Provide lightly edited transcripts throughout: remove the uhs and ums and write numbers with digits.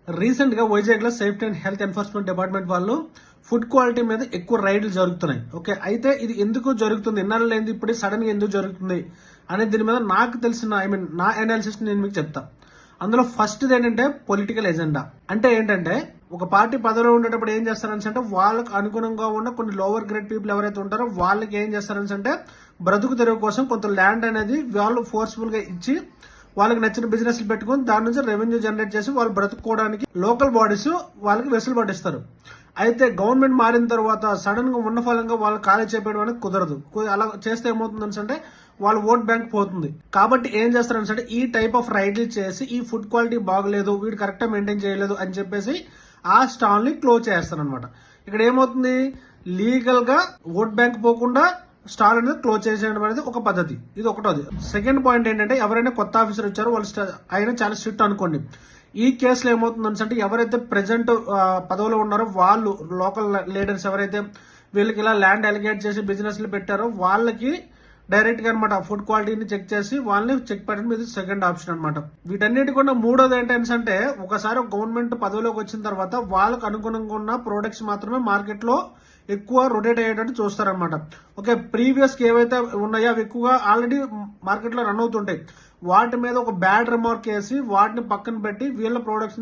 Recent గా వైజాగ్ లో safety and health enforcement department వాళ్ళు ఫుడ్ క్వాలిటీ మీద ఎక్కువ రైడ్లు జరుగుతున్నాయి. ఓకే, అయితే ఇది ఎందుకు జరుగుతుంది, ఇన్నాళ్ళు లేని ఇప్పుడు సడన్ గా ఎందుకు జరుగుతుంది అనేది దీని మీద నాకు తెలిసిన నా అనాలిసిస్ నేను మీకు చెప్తా. అందులో ఫస్ట్ ఏంటంటే పొలిటికల్ ఎజెండా. అంటే ఏంటంటే ఒక పార్టీ పదవిలో ఉండేటప్పుడు ఏం చేస్తారని అంటే వాళ్ళకు అనుగుణంగా ఉన్న కొన్ని లోవర్ గ్రేడ్ పీపుల్ ఎవరైతే ఉంటారో వాళ్ళకి ఏం చేస్తారని అంటే బ్రతుకు తెరువు కోసం కొంత ల్యాండ్ అనేది వాళ్ళు ఫోర్స్ఫుల్ గా ఇచ్చి వాళ్ళకి నచ్చిన బిజినెస్ పెట్టుకుని దాని నుంచి రెవెన్యూ జనరేట్ చేసి వాళ్ళు బ్రతుకోవడానికి లోకల్ బాడీస్ వాళ్ళకి వెసులుబాటు ఇస్తారు. అయితే గవర్నమెంట్ మారిన తర్వాత సడన్ గా ఉన్న ఫలంగా వాళ్ళు ఖాళీ చేపేయడం అనేది కుదరదు. అలా చేస్తే ఏమవుతుంది అంటే వాళ్ళ ఓట్ బ్యాంక్ పోతుంది. కాబట్టి ఏం చేస్తారంటే ఈ టైప్ ఆఫ్ రైడ్లు చేసి ఈ ఫుడ్ క్వాలిటీ బాగలేదు, వీడు కరెక్ట్ గా మెయింటైన్ చేయలేదు అని చెప్పేసి ఆ స్టాల్ ని క్లోజ్ చేస్తారనమాట. ఇక్కడ ఏమవుతుంది, లీగల్ గా ఓట్ బ్యాంక్ పోకుండా స్టాల్ అనేది క్లోజ్ చేసేయడం అనేది ఒక పద్ధతి. ఇది ఒకటోది. సెకండ్ పాయింట్ ఏంటంటే ఎవరైనా కొత్త ఆఫీసర్ వచ్చారో వాళ్ళు ఆయన చాలా స్ట్రిక్ట్ అనుకోండి. ఈ కేసులో ఏమవుతుందంటే ఎవరైతే ప్రెసెంట్ పదవిలో ఉన్నారో వాళ్ళు లోకల్ లీడర్స్ ఎవరైతే వీళ్ళకి ఇలా ల్యాండ్ అలిగేట్ చేసి బిజినెస్లు పెట్టారో వాళ్ళకి డైరెక్ట్ గా అనమాట ఫుడ్ క్వాలిటీని చెక్ చేసి వాళ్ళని చెక్ పెట్టడం ఇది సెకండ్ ఆప్షన్ అనమాట. వీటన్నిటి కూడా మూడోది ఏంటంటే ఒకసారి గవర్నమెంట్ పదవిలోకి వచ్చిన తర్వాత వాళ్ళకు అనుగుణంగా ఉన్న ప్రొడక్ట్స్ మాత్రమే మార్కెట్ లో ఎక్కువ రొటేట్ అయ్యేటట్టు చూస్తారనమాట. ఓకే, ప్రీవియస్ ఏవైతే ఉన్నాయో అవి ఎక్కువగా ఆల్రెడీ మార్కెట్ లో రన్ అవుతుంటాయి. వాటి మీద ఒక బ్యాడ్ రిమార్క్ వేసి వాటిని పక్కన పెట్టి వీళ్ళ ప్రొడక్ట్స్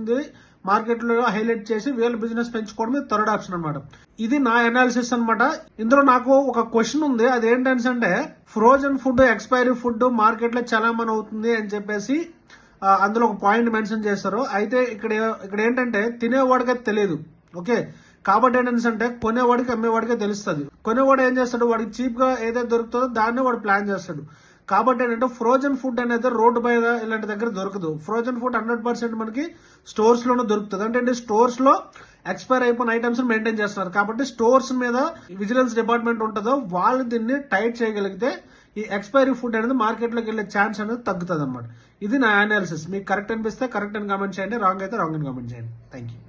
మార్కెట్ లో హైలైట్ చేసి వీళ్ళ బిజినెస్ పెంచుకోవడం థర్డ్ ఆప్షన్ అనమాట. ఇది నా అనాలిసిస్ అనమాట. ఇందులో నాకు ఒక క్వశ్చన్ ఉంది, అదేంటంటే frozen food, expiry food market లో చలామణి అవుతుంది అని చెప్పేసి అందులో ఒక పాయింట్ మెన్షన్ చేస్తారు. అయితే ఇక్కడ ఏంటంటే తినేవాడికి తెలియదు. ఓకే, కాబట్టి ఏంటంటే కొనేవాడికి అమ్మేవాడికే తెలుస్తుంది. కొనేవాడు ఏం చేస్తాడు, వాడికి చీప్ గా ఏదైతే దొరుకుతుందో దాన్ని వాడు ప్లాన్ చేస్తాడు. కాబట్టి ఏంటంటే ఫ్రోజన్ ఫుడ్ అనేది రోడ్డు పైన ఇలాంటి దగ్గర దొరకదు. ఫ్రోజన్ ఫుడ్ 100% మనకి స్టోర్స్ లోనే దొరుకుతుంది. అంటే స్టోర్స్ లో ఎక్స్పైర్ అయిపోయిన ఐటమ్స్ మెయింటైన్ చేస్తున్నారు. కాబట్టి స్టోర్స్ మీద విజిలెన్స్ డిపార్ట్మెంట్ ఉంటుందో వాళ్ళు దీన్ని టైట్ చేయగలిగితే ఈ ఎక్స్పైరీ ఫుడ్ అనేది మార్కెట్ లోకి వెళ్లే ఛాన్స్ అనేది తగ్గుతుంది అనమాట. ఇది నా అనాలిసిస్. మీకు కరెక్ట్ అనిపిస్తే కరెక్ట్ అని కామెంట్ చేయండి, రాంగ్ అయితే రాంగ్ అని కామెంట్ చేయండి. Thank you.